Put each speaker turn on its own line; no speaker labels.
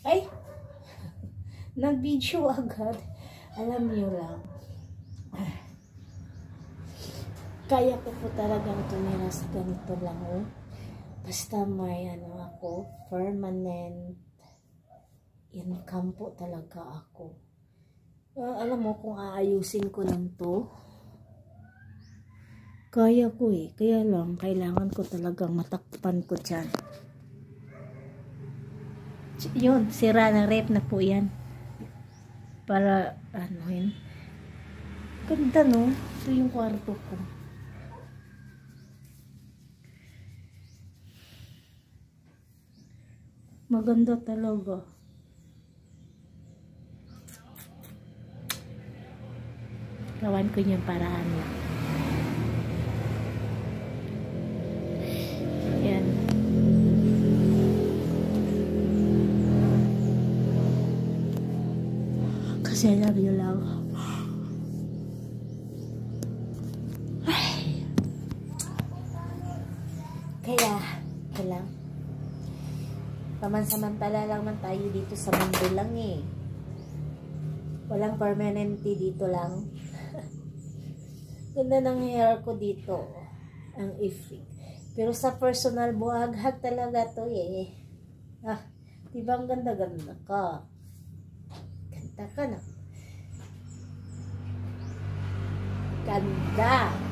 Ay! Nag-video agad. Alam niyo lang. Kaya ko po talagang tumira sa ganito lang. Oh. Basta may ako, permanent income po talaga ako. Alam mo, kung aayusin ko lang to, kaya ko eh. Kaya lang, kailangan ko talagang matakpan ko dyan. Yun, sira na rep na po yan. Para, anuhin. Ganda no? Ito yung kwarto ko. Maganda talaga. Gawan ko yung paraan lang. Yan. Kasi I love you, love. Kaya lang. Pamansamantala lang man tayo dito sa mundo lang eh. Walang permanente dito lang. Ganda ng hair ko dito. Ang ifig. Pero sa personal, buhaghag talaga to eh. Diba ang ganda-ganda ka? Ganda ka na. Ganda!